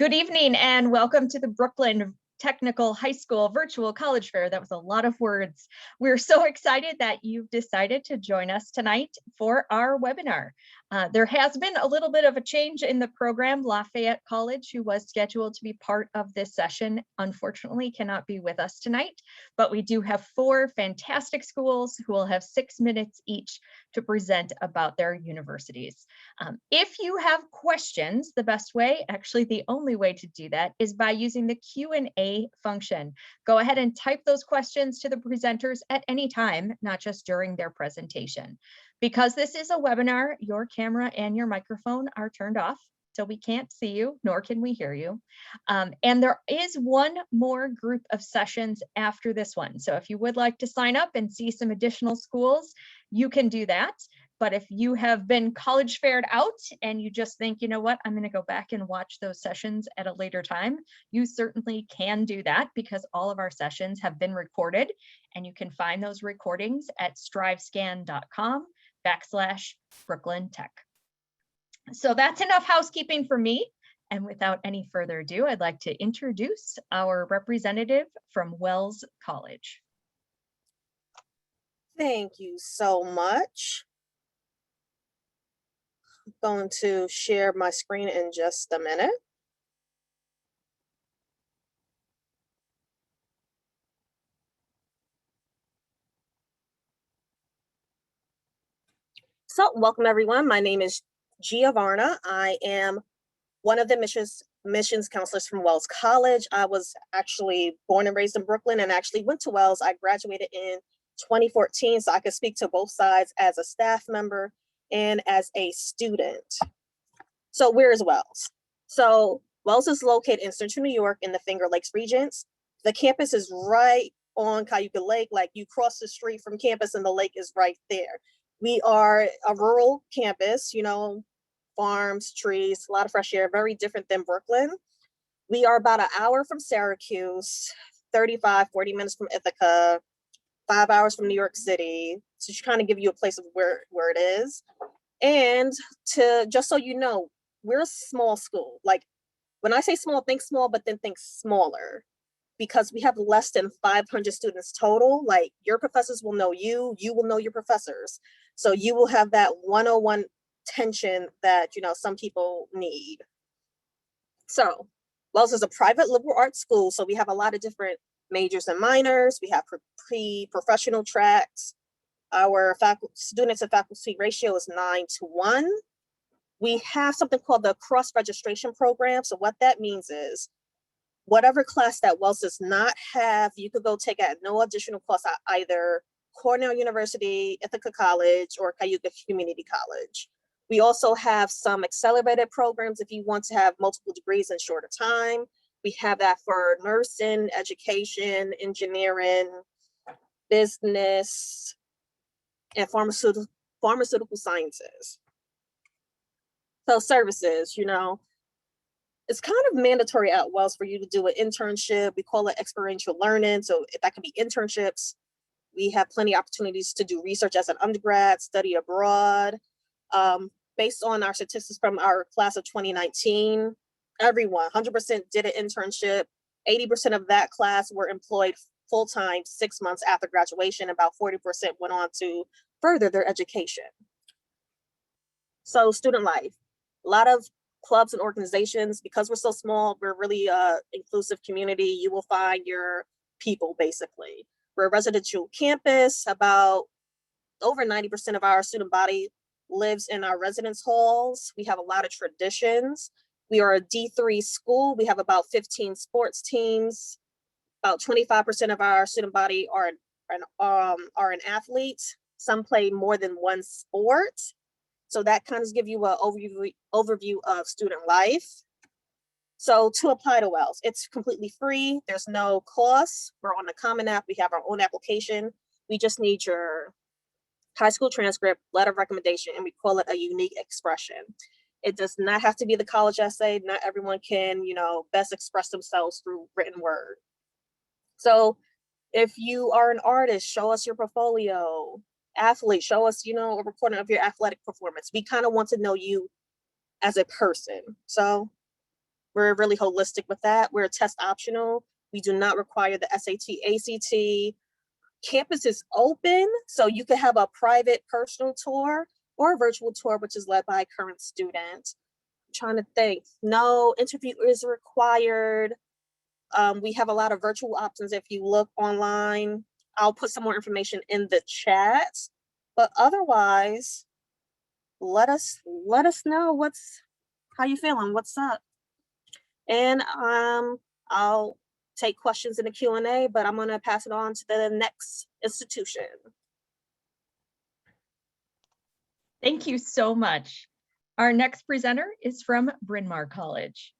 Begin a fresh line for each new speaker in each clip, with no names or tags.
Good evening and welcome to the Brooklyn Technical High School Virtual College Fair. That was a lot of words. We're so excited that you've decided to join us tonight for our webinar. There has been a little bit of a change in the program. Lafayette College, who was scheduled to be part of this session, unfortunately cannot be with us tonight, but we do have 4 fantastic schools who will have 6 minutes each to present about their universities. If you have questions, the best way, actually the only way to do that, is by using the Q&A function. Go ahead and type those questions to the presenters at any time, not just during their presentation. Because this is a webinar, your camera and your microphone are turned off, so we can't see you, nor can we hear you. And there is one more group of sessions after this one. So if you would like to sign up and see some additional schools, you can do that. But if you have been college faired out and you just think, you know what, I'm going to go back and watch those sessions at a later time, you certainly can do that because all of our sessions have been recorded, and you can find those recordings at strivescan.com/Brooklyn Tech. So that's enough housekeeping for me. And without any further ado, I'd like to introduce our representative from Wells College.
Thank you so much. I'm going to share my screen in just a minute. So welcome everyone. My name is Giovanna. I am one of the missions counselors from Wells College. I was actually born and raised in Brooklyn and actually went to Wells. I graduated in 2014, so I could speak to both sides as a staff member and as a student. So where is Wells? So Wells is located in Central New York in the Finger Lakes Regions. The campus is right on Cayuga Lake. Like, you cross the street from campus and the lake is right there. We are a rural campus, you know, farms, trees, a lot of fresh air, very different than Brooklyn. We are about an hour from Syracuse, 35, 40 minutes from Ithaca, 5 hours from New York City. So to kind of give you a place of where it is. And to just so you know, we're a small school. Like, when I say small, think small, but then think smaller, because we have less than 500 students total. Like, your professors will know you, you will know your professors. So you will have that one-on-one tension that, you know, some people need. So Wells is a private liberal arts school. So we have a lot of different majors and minors. We have pre-professional tracks. Our students to faculty ratio is 9:1. We have something called the cross-registration program. So what that means is, whatever class that Wells does not have, you could go take at no additional cost at either Cornell University, Ithaca College, or Cayuga Community College. We also have some accelerated programs if you want to have multiple degrees in shorter time. We have that for nursing, education, engineering, business, and pharmaceutical sciences. So services, you know, it's kind of mandatory at Wells for you to do an internship. We call it experiential learning. So that could be internships. We have plenty of opportunities to do research as an undergrad, study abroad. Based on our statistics from our class of 2019, everyone, 100% did an internship. 80% of that class were employed full-time 6 months after graduation. About 40% went on to further their education. So student life, a lot of clubs and organizations. Because we're so small, we're really inclusive community. You will find your people, basically. We're a residential campus. About over 90% of our student body lives in our residence halls. We have a lot of traditions. We are a D3 school. We have about 15 sports teams. About 25% of our student body are an athlete. Some play more than one sport. So that kind of gives you an overview of student life. So to apply to Wells, it's completely free. There's no cost. We're on the Common App. We have our own application. We just need your high school transcript, letter of recommendation, and we call it a unique expression. It does not have to be the college essay. Not everyone can, you know, best express themselves through written word. So if you are an artist, show us your portfolio. Athlete, show us, you know, a recording of your athletic performance. We kind of want to know you as a person. So We're really holistic with that. We're test optional. We do not require the SAT, ACT. Campus is open, so you can have a private personal tour or a virtual tour, which is led by a current student. I'm trying to think. No interview is required. We have a lot of virtual options if you look online. I'll put some more information in the chat, but otherwise, let us know how you feeling, what's up. And I'll take questions in the Q&A, but I'm gonna pass it on to the next institution.
Thank you so much. Our next presenter is from Bryn Mawr College.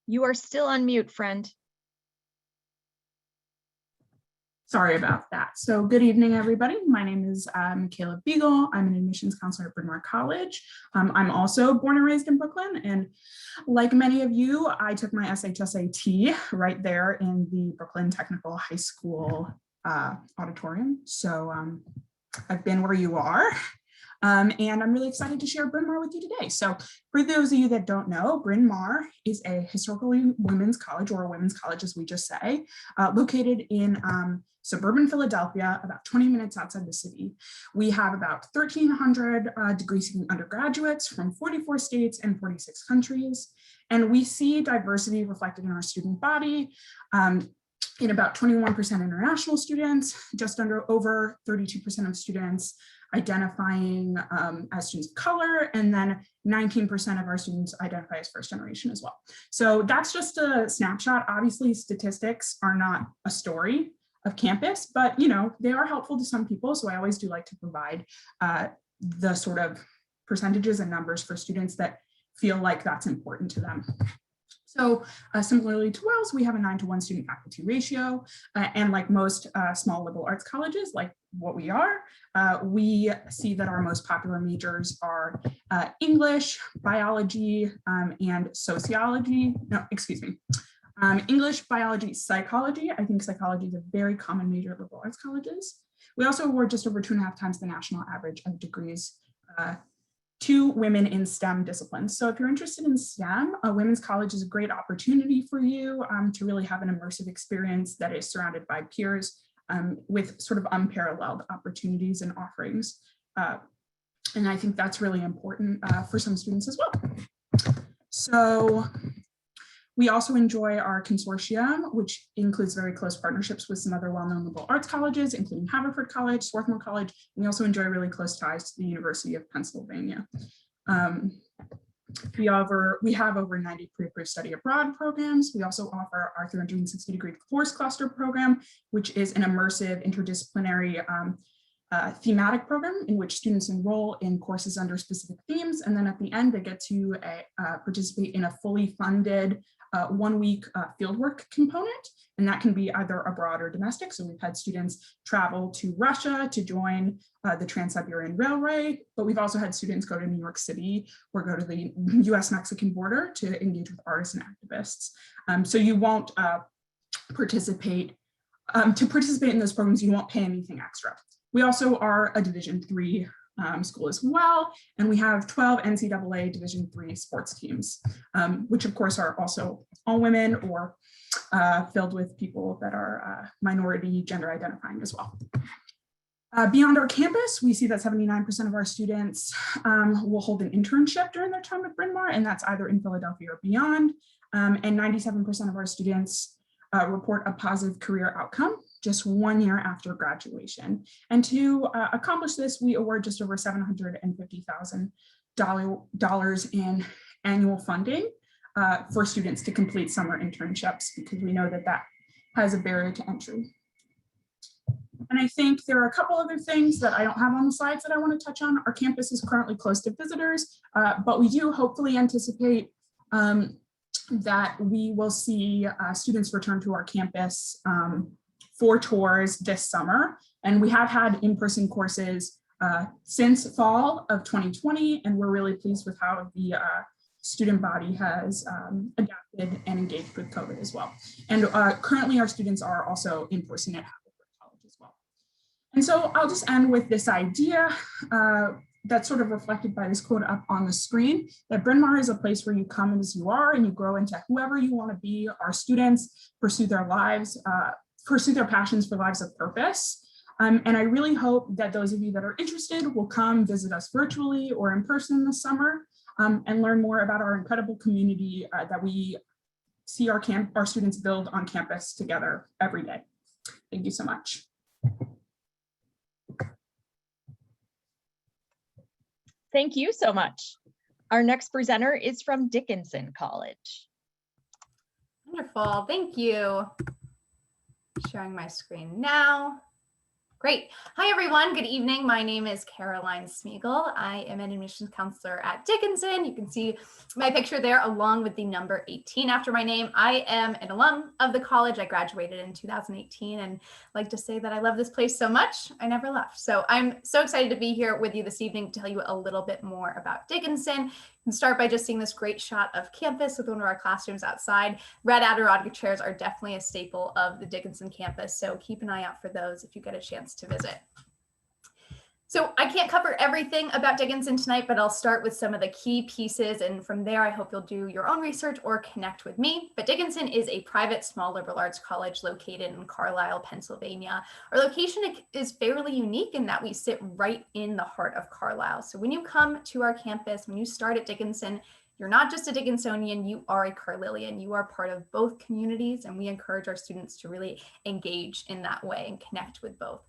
You are still on mute, friend.
Sorry about that. So good evening, everybody. My name is Michaela Beagle. I'm an admissions counselor at Bryn Mawr College. I'm also born and raised in Brooklyn. And like many of you, I took my SHSAT right there in the Brooklyn Technical High School auditorium. So I've been where you are. And I'm really excited to share Bryn Mawr with you today. So for those of you that don't know, Bryn Mawr is a historically women's college, or a women's college as we just say, located in suburban Philadelphia, about 20 minutes outside the city. We have about 1,300 degree-seeking undergraduates from 44 states and 46 countries. And we see diversity reflected in our student body. In about 21% international students, just over 32% of students identifying as students of color, and then 19% of our students identify as first generation as well. So that's just a snapshot. Obviously, statistics are not a story of campus, but they are helpful to some people. So I always do like to provide the sort of percentages and numbers for students that feel like that's important to them. So similarly to Wells, we have a 9-to-1 student faculty ratio, and like most small liberal arts colleges, like what we are, we see that our most popular majors are English, biology, and sociology. No, excuse me. English, biology, psychology. I think psychology is a very common major at liberal arts colleges. We also award just over 2.5 times the national average of degrees to women in STEM disciplines. So if you're interested in STEM, a women's college is a great opportunity for you to really have an immersive experience that is surrounded by peers with sort of unparalleled opportunities and offerings. And I think that's really important for some students as well. So we also enjoy our consortium, which includes very close partnerships with some other well-known liberal arts colleges, including Haverford College, Swarthmore College. We also enjoy really close ties to the University of Pennsylvania. We have over 90 pre-approved study abroad programs. We also offer our 360-degree course cluster program, which is an immersive interdisciplinary thematic program in which students enroll in courses under specific themes. And then at the end, they get to participate in a fully funded 1-week fieldwork component. And that can be either abroad or domestic. So we've had students travel to Russia to join the Trans-Siberian Railway, but we've also had students go to New York City or go to the US-Mexican border to engage with artists and activists. So you won't participate, to participate in those programs, you won't pay anything extra. We also are a Division III school as well, and we have 12 NCAA Division III sports teams, which of course are also all women or filled with people that are minority gender identifying as well. Beyond our campus, we see that 79% of our students will hold an internship during their time at Bryn Mawr, and that's either in Philadelphia or beyond, and 97% of our students report a positive career outcome just 1 year after graduation. And to accomplish this, we award just over $750,000 in annual funding for students to complete summer internships, because we know that that has a barrier to entry. And I think there are a couple other things that I don't have on the slides that I want to touch on. Our campus is currently closed to visitors, but we do hopefully anticipate that we will see students return to our campus for tours this summer. And we have had in-person courses since fall of 2020, and we're really pleased with how the student body has adapted and engaged with COVID as well. And currently our students are also in person at College as well. And so I'll just end with this idea that's sort of reflected by this quote up on the screen, that Bryn Mawr is a place where you come as you are and you grow into whoever you want to be. Our students pursue their lives, pursue their passions for lives of purpose. And I really hope that those of you that are interested will come visit us virtually or in person this summer and learn more about our incredible community that we see our students build on campus together every day. Thank you so much.
Thank you so much. Our next presenter is from Dickinson College.
Wonderful, thank you. Sharing my screen now. Great. Hi, everyone. Good evening. My name is Caroline Smeagol. I am an admissions counselor at Dickinson. You can see my picture there along with the number 18 after my name. I am an alum of the college. I graduated in 2018 and like to say that I love this place so much, I never left. So I'm so excited to be here with you this evening to tell you a little bit more about Dickinson. You can start by just seeing this great shot of campus with one of our classrooms outside. Red Adirondack chairs are definitely a staple of the Dickinson campus, so keep an eye out for those if you get a chance to visit. So I can't cover everything about Dickinson tonight, but I'll start with some of the key pieces. And from there, I hope you'll do your own research or connect with me. But Dickinson is a private small liberal arts college located in Carlisle, Pennsylvania. Our location is fairly unique in that we sit right in the heart of Carlisle. So when you come to our campus, when you start at Dickinson, you're not just a Dickinsonian, you are a Carlilean. You are part of both communities, and we encourage our students to really engage in that way and connect with both.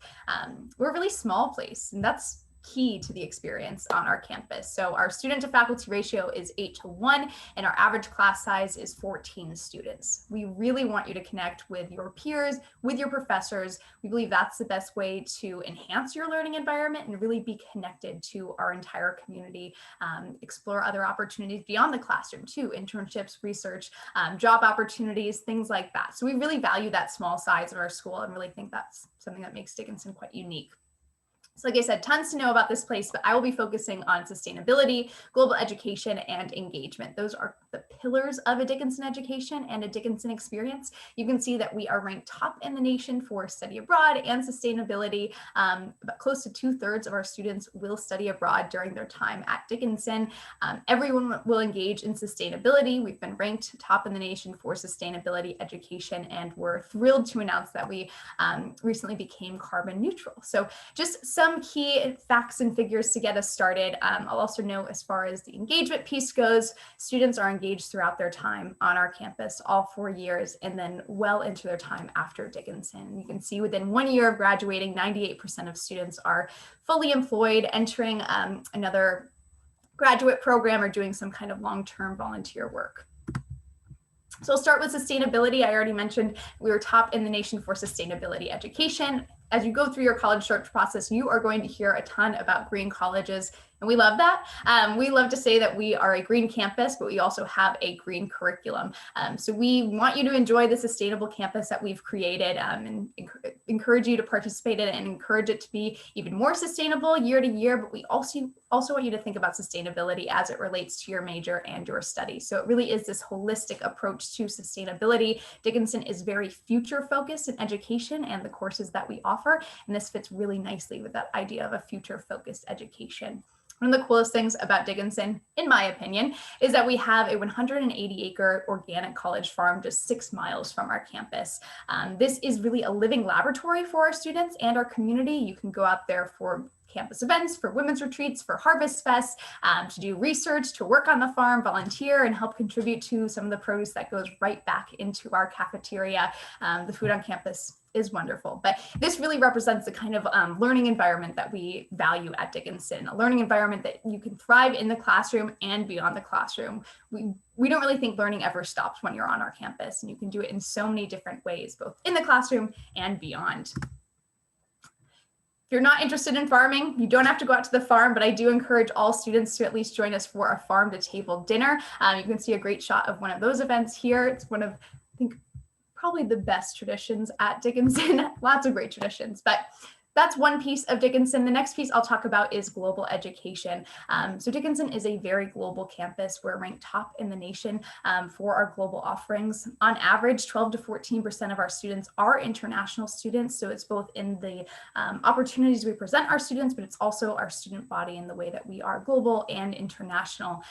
We're a really small place, and that's key to the experience on our campus. So our student to faculty ratio is 8:1, and our average class size is 14 students. We really want you to connect with your peers, with your professors. We believe that's the best way to enhance your learning environment and really be connected to our entire community. Explore other opportunities beyond the classroom too, internships, research, job opportunities, things like that. So we really value that small size of our school and really think that's something that makes Dickinson quite unique. So like I said, tons to know about this place, but I will be focusing on sustainability, global education, and engagement. Those are the pillars of a Dickinson education and a Dickinson experience. You can see that we are ranked top in the nation for study abroad and sustainability. But close to 2/3 of our students will study abroad during their time at Dickinson. Everyone will engage in sustainability. We've been ranked top in the nation for sustainability education, and we're thrilled to announce that we recently became carbon neutral. So just some key facts and figures to get us started. I'll also note as far as the engagement piece goes, students are engaged throughout their time on our campus, all 4 years, and then well into their time after Dickinson. You can see within 1 year of graduating, 98% of students are fully employed, entering another graduate program or doing some kind of long-term volunteer work. So I'll start with sustainability. I already mentioned we were top in the nation for sustainability education. As you go through your college search process, you are going to hear a ton about green colleges, and we love that. We love to say that we are a green campus, but we also have a green curriculum. So we want you to enjoy the sustainable campus that we've created and encourage you to participate in it and encourage it to be even more sustainable year to year. But we also want you to think about sustainability as it relates to your major and your study. So it really is this holistic approach to sustainability. Dickinson is very future focused in education and the courses that we offer. And this fits really nicely with that idea of a future focused education. One of the coolest things about Dickinson, in my opinion, is that we have a 180-acre organic college farm just 6 miles from our campus. This is really a living laboratory for our students and our community. You can go out there for campus events, for women's retreats, for Harvest Fest, to do research, to work on the farm, volunteer, and help contribute to some of the produce that goes right back into our cafeteria. The food on campus is wonderful, but this really represents the kind of learning environment that we value at Dickinson, a learning environment that you can thrive in the classroom and beyond the classroom. We don't really think learning ever stops when you're on our campus, and you can do it in so many different ways, both in the classroom and beyond. If you're not interested in farming, you don't have to go out to the farm, but I do encourage all students to at least join us for a farm to table dinner. You can see a great shot of one of those events here. It's one of, I think, probably the best traditions at Dickinson. Lots of great traditions, but that's one piece of Dickinson. The next piece I'll talk about is global education. So Dickinson is a very global campus. We're ranked top in the nation for our global offerings. On average, 12 to 14% of our students are international students. So it's both in the opportunities we present our students, but it's also our student body in the way that we are global and international.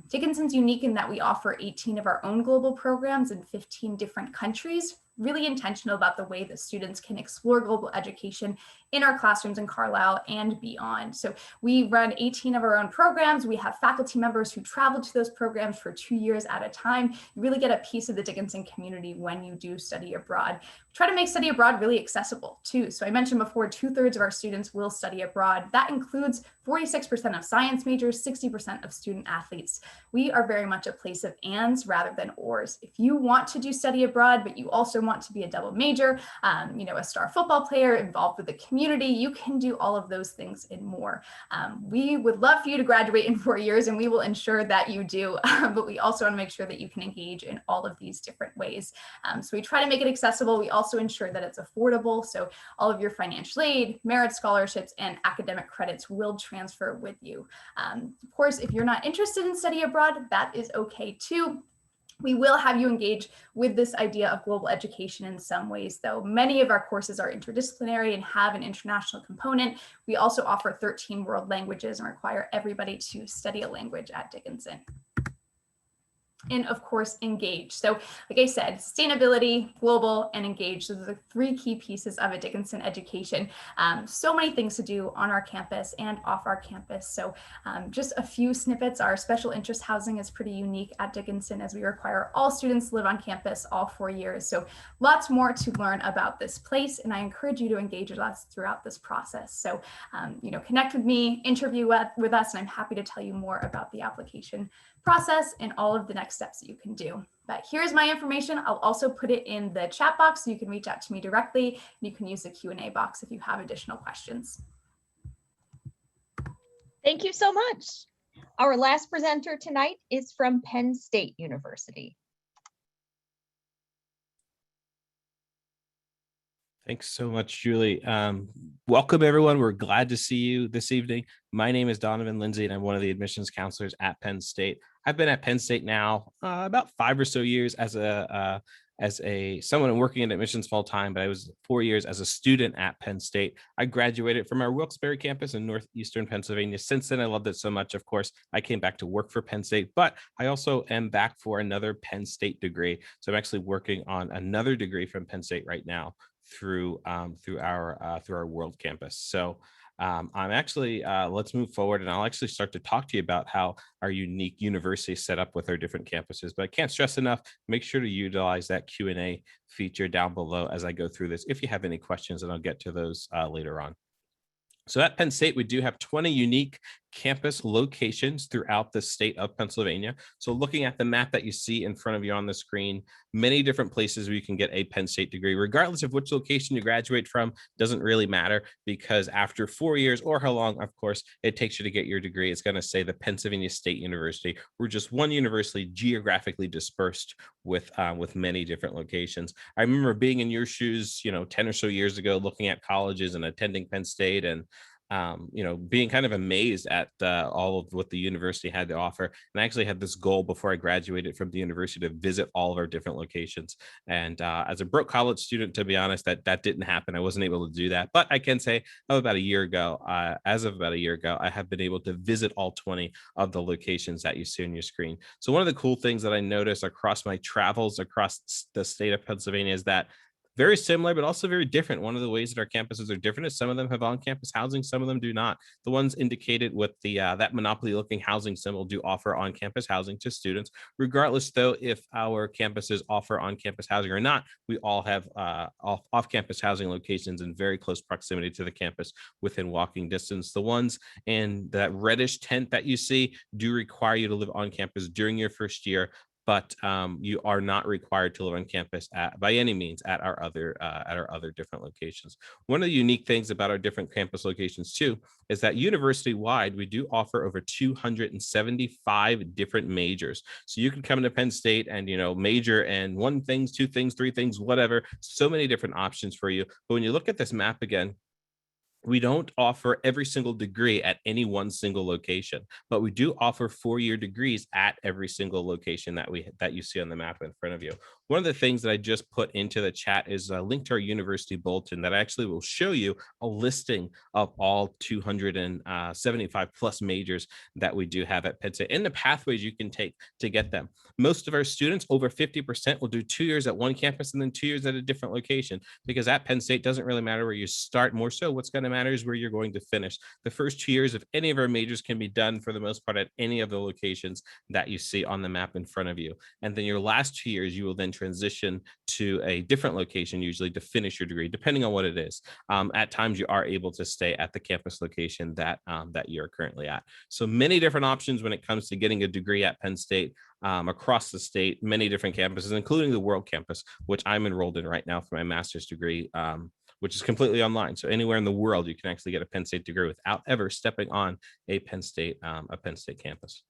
Dickinson's unique in that we offer 18 of our own global programs in 15 different countries, really intentional about the way that students can explore global education in our classrooms in Carlisle and beyond. So we run 18 of our own programs. We have faculty members who travel to those programs for 2 years at a time. You really get a piece of the Dickinson community when you do study abroad. We try to make study abroad really accessible too. So I mentioned before, 2/3 of our students will study abroad. That includes 46% of science majors, 60% of student athletes. We are very much a place of ands rather than ors. If you want to do study abroad, but you also want to be a double major, a star football player involved with the community, you can do all of those things and more. We would love for you to graduate in 4 years, and we will ensure that you do, but we also want to make sure that you can engage in all of these different ways. So we try to make it accessible. We also ensure that it's affordable. So all of your financial aid, merit scholarships, and academic credits will transfer with you. Of course, if you're not interested in study abroad, that is okay too. We will have you engage with this idea of global education in some ways, though. Many of our courses are interdisciplinary and have an international component. We also offer 13 world languages and require everybody to study a language at Dickinson. And of course, engage. So like I said, sustainability, global, and engage. Those are the 3 key pieces of a Dickinson education. So many things to do on our campus and off our campus. So just a few snippets. Our special interest housing is pretty unique at Dickinson, as we require all students to live on campus all 4 years. So lots more to learn about this place. And I encourage you to engage with us throughout this process. So, connect with me, interview with us, and I'm happy to tell you more about the application process and all of the next steps that you can do. But here's my information. I'll also put it in the chat box so you can reach out to me directly, and you can use the Q&A box if you have additional questions.
Thank you so much. Our last presenter tonight is from Penn State University.
Thanks so much, Julie. Welcome, everyone. We're glad to see you this evening. My name is Donovan Lindsay, and I'm one of the admissions counselors at Penn State. I've been at Penn State now about 5 or so years as someone working in admissions full time, but I was 4 years as a student at Penn State. I graduated from our Wilkes-Barre campus in northeastern Pennsylvania. Since then, I loved it so much. Of course, I came back to work for Penn State, but I also am back for another Penn State degree. So I'm actually working on another degree from Penn State right now through our world campus. So I'm actually let's move forward, and I'll actually start to talk to you about how our unique university is set up with our different campuses. But I can't stress enough, make sure to utilize that Q&A feature down below as I go through this if you have any questions, and I'll get to those later on. So at Penn State, we do have 20 unique campus locations throughout the state of Pennsylvania. So looking at the map that you see in front of you on the screen, many different places where you can get a Penn State degree, regardless of which location you graduate from, doesn't really matter, because after 4 years, or how long, of course, it takes you to get your degree, it's going to say the Pennsylvania State University. We're just one university geographically dispersed with many different locations. I remember being in your shoes, 10 or so years ago, looking at colleges and attending Penn State, and being kind of amazed at all of what the university had to offer. And I actually had this goal before I graduated from the university to visit all of our different locations. And as a broke college student, to be honest, that didn't happen. I wasn't able to do that. But I can say as of about a year ago, I have been able to visit all 20 of the locations that you see on your screen. So one of the cool things that I noticed across my travels across the state of Pennsylvania is that very similar, but also very different. One of the ways that our campuses are different is some of them have on-campus housing, some of them do not. The ones indicated with the that monopoly-looking housing symbol do offer on-campus housing to students. Regardless, though, if our campuses offer on-campus housing or not, we all have off-campus housing locations in very close proximity to the campus within walking distance. The ones in that reddish tent that you see do require you to live on campus during your first year, but you are not required to live on campus by any means at our other different locations. One of the unique things about our different campus locations too is that university-wide, we do offer over 275 different majors. So you can come into Penn State and major in 1 thing, 2 things, 3 things, whatever. So many different options for you. But when you look at this map again, We don't offer every single degree at any one single location, but we do offer 4-year degrees at every single location that you see on the map in front of you. One of the things that I just put into the chat is a link to our university bulletin that actually will show you a listing of all 275 plus majors that we do have at Penn State and the pathways you can take to get them. Most of our students, over 50%, will do 2 years at one campus and then 2 years at a different location, because at Penn State doesn't really matter where you start. More so, what's going to matter is where you're going to finish. The first 2 years of any of our majors can be done for the most part at any of the locations that you see on the map in front of you. And then your last 2 years, you will then transition to a different location, usually to finish your degree, depending on what it is. At times, you are able to stay at the campus location that you're currently at. So many different options when it comes to getting a degree at Penn State. Across the state, many different campuses, including the World Campus, which I'm enrolled in right now for my master's degree, which is completely online. So anywhere in the world, you can actually get a Penn State degree without ever stepping on a Penn State campus.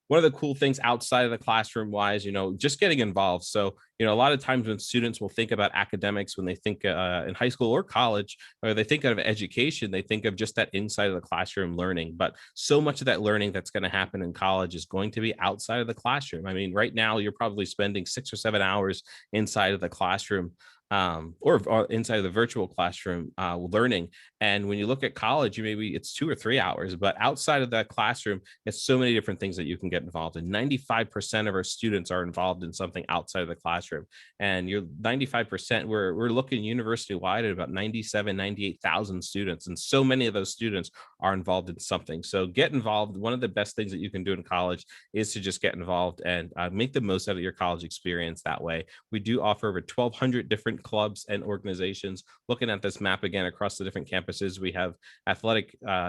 One of the cool things outside of the classroom wise, just getting involved. So, a lot of times when students will think about academics, when they think in high school or college, or they think of education, they think of just that inside of the classroom learning. But so much of that learning that's going to happen in college is going to be outside of the classroom. I mean, right now, you're probably spending 6 or 7 hours inside of the classroom, or inside of the virtual classroom learning. And when you look at college, maybe it's 2 or 3 hours, but outside of that classroom, it's so many different things that you can get involved in. 95% of our students are involved in something outside of the classroom. And you're 95%, we're looking university wide at about 98,000 students. And so many of those students are involved in something. So get involved. One of the best things that you can do in college is to just get involved and make the most out of your college experience that way. We do offer over 1,200 different clubs and organizations. Looking at this map again across the different campuses, we have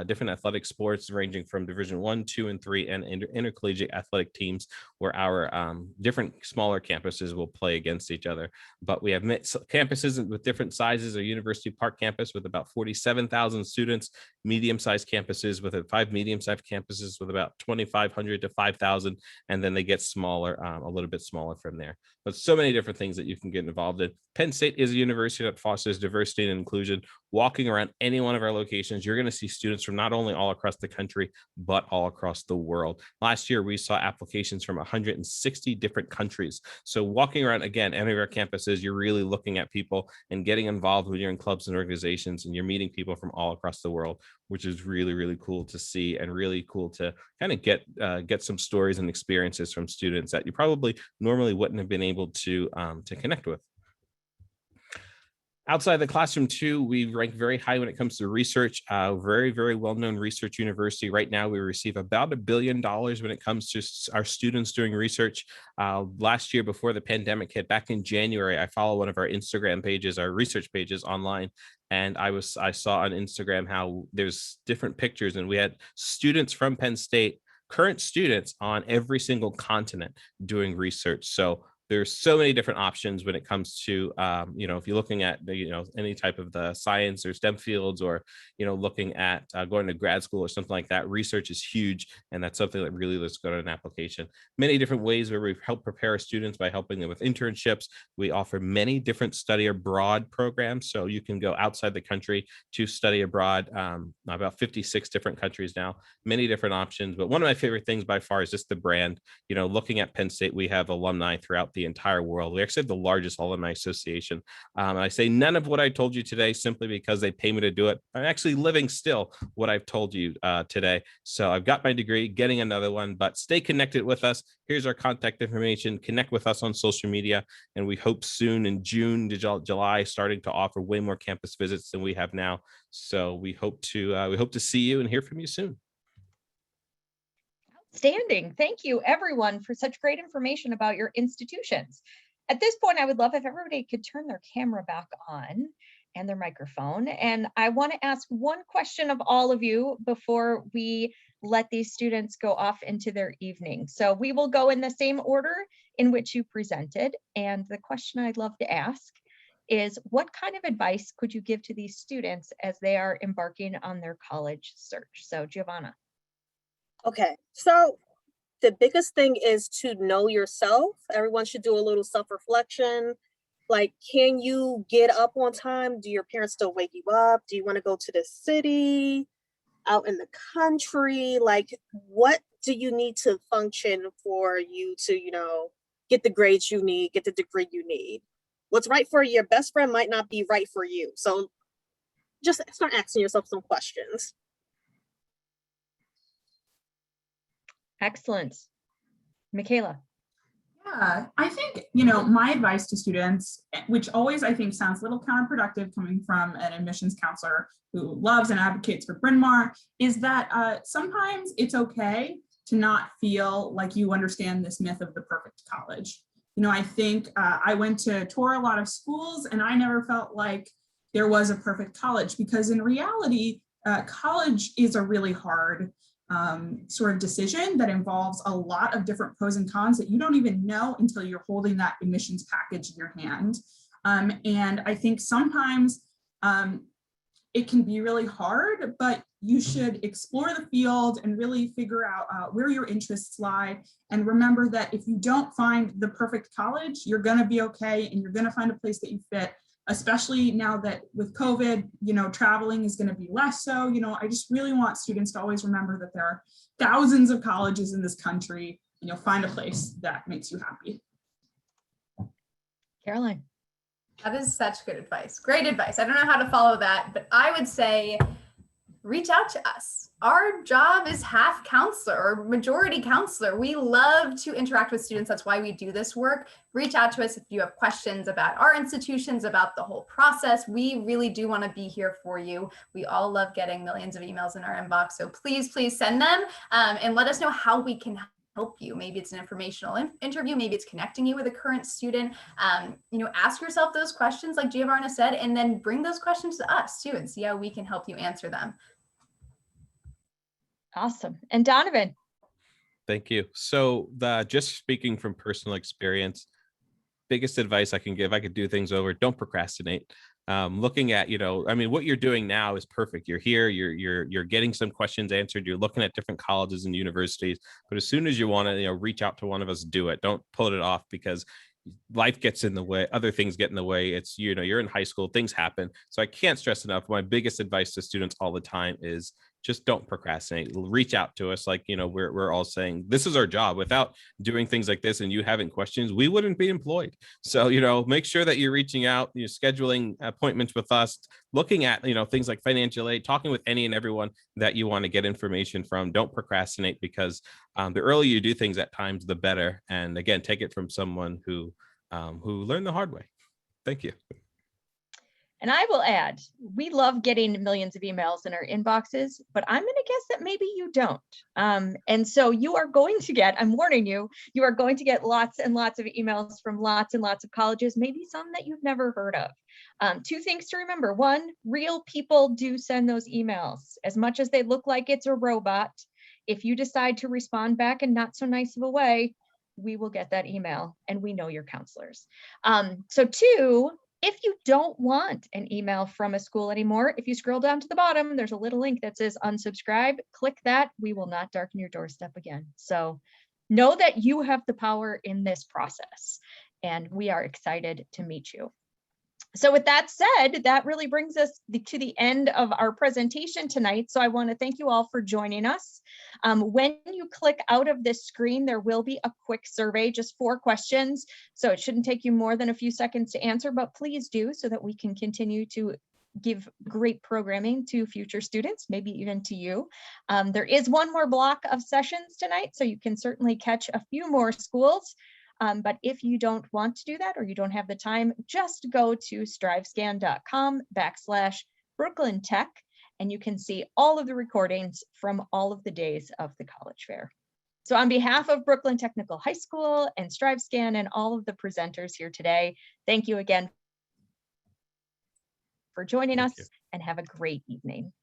different athletic sports ranging from Division 1, 2, and 3, and intercollegiate athletic teams where our different smaller campuses will play against each other. But we have campuses with different sizes. A University Park campus with about 47,000 students, medium-sized campuses with 5 medium-sized campuses with about 2,500 to 5,000, and then they get smaller, a little bit smaller from there. But so many different things that you can get involved in. Penn State is a university that fosters diversity and inclusion. Walking around any one of our locations, you're going to see students from not only all across the country, but all across the world. Last year, we saw applications from 160 different countries. So walking around, again, any of our campuses, you're really looking at people and getting involved when you're in clubs and organizations, and you're meeting people from all across the world, which is really, really cool to see, and really cool to kind of get some stories and experiences from students that you probably normally wouldn't have been able to connect with. Outside the classroom too, we rank very high when it comes to research. Very, very well-known research university. Right now, we receive about $1 billion when it comes to our students doing research. Last year, before the pandemic hit, back in January, I follow one of our Instagram pages, our research pages online, and I saw on Instagram how there's different pictures, and we had students from Penn State, current students on every single continent doing research. So there's so many different options when it comes to, if you're looking at, any type of the science or STEM fields, or, looking at going to grad school or something like that. Research is huge. And that's something that really looks good on an application. Many different ways where we help prepare our students by helping them with internships. We offer many different study abroad programs. So you can go outside the country to study abroad, about 56 different countries now, many different options. But one of my favorite things by far is just the brand. Looking at Penn State, we have alumni throughout the entire world. We actually have the largest alumni association. And I say none of what I told you today simply because they pay me to do it. I'm actually living still what I've told you today. So I've got my degree, getting another one, but stay connected with us. Here's our contact information. Connect with us on social media. And we hope soon in June to July, starting to offer way more campus visits than we have now. So we hope to see you and hear from you soon.
Outstanding. Thank you, everyone, for such great information about your institutions. At this point, I would love if everybody could turn their camera back on and their microphone. And I want to ask one question of all of you before we let these students go off into their evening. So we will go in the same order in which you presented. And the question I'd love to ask is, what kind of advice could you give to these students as they are embarking on their college search? So Giovanna.
Okay, so the biggest thing is to know yourself. Everyone should do a little self-reflection Like, can you get up on time? Do your parents still wake you up? Do you want to go to the city, out in the country? Like, what do you need to function for you to, get the grades you need, get the degree you need? What's right for your best friend might not be right for you. So just start asking yourself some questions.
Excellent. Michaela.
Yeah, I think, my advice to students, which always I think sounds a little counterproductive coming from an admissions counselor who loves and advocates for Bryn Mawr, is that sometimes it's okay to not feel like you understand this myth of the perfect college. I think I went to tour a lot of schools and I never felt like there was a perfect college, because in reality, college is a really hard sort of decision that involves a lot of different pros and cons that you don't even know until you're holding that admissions package in your hand. And I think sometimes it can be really hard, but you should explore the field and really figure out where your interests lie. And remember that if you don't find the perfect college, you're going to be okay, and you're going to find a place that you fit, especially now that with COVID, traveling is going to be less so. I just really want students to always remember that there are thousands of colleges in this country, and you'll find a place that makes you happy.
Caroline.
That is such good advice. Great advice. I don't know how to follow that, but I would say reach out to us. Our job is half counselor or majority counselor. We love to interact with students. That's why we do this work. Reach out to us if you have questions about our institutions, about the whole process. We really do want to be here for you. We all love getting millions of emails in our inbox. So please, please send them and let us know how we can help you. Maybe it's an informational interview. Maybe it's connecting you with a current student. Ask yourself those questions like Giovanna said, and then bring those questions to us too and see how we can help you answer them.
Awesome. And Donovan.
Thank you. So just speaking from personal experience, biggest advice I can give, I could do things over, don't procrastinate. Looking at, what you're doing now is perfect. You're here, you're getting some questions answered, you're looking at different colleges and universities, but as soon as you want to, reach out to one of us, do it. Don't pull it off, because life gets in the way, other things get in the way. It's, you're in high school, things happen. So I can't stress enough. My biggest advice to students all the time is just don't procrastinate. Reach out to us. Like, we're all saying this is our job. Without doing things like this and you having questions, we wouldn't be employed. So, make sure that you're reaching out, you're scheduling appointments with us, looking at, things like financial aid, talking with any and everyone that you want to get information from. Don't procrastinate, because the earlier you do things at times, the better. And again, take it from someone who learned the hard way. Thank you.
And I will add, we love getting millions of emails in our inboxes, but I'm going to guess that maybe you don't. And so you are going to get, I'm warning you, you are going to get lots and lots of emails from lots and lots of colleges, maybe some that you've never heard of. Two things to remember. One, real people do send those emails. As much as they look like it's a robot, if you decide to respond back in not so nice of a way, we will get that email, and we know your counselors. So two, if you don't want an email from a school anymore, if you scroll down to the bottom, there's a little link that says unsubscribe. Click that. We will not darken your doorstep again. So know that you have the power in this process, and we are excited to meet you. So with that said, that really brings us to the end of our presentation tonight. So I want to thank you all for joining us. When you click out of this screen, there will be a quick survey, just 4 questions. So it shouldn't take you more than a few seconds to answer, but please do, so that we can continue to give great programming to future students, maybe even to you. There is one more block of sessions tonight, so you can certainly catch a few more schools. But if you don't want to do that, or you don't have the time, just go to strivescan.com/Brooklyn Tech, and you can see all of the recordings from all of the days of the college fair. So on behalf of Brooklyn Technical High School and StriveScan and all of the presenters here today, thank you again for joining us, and have a great evening.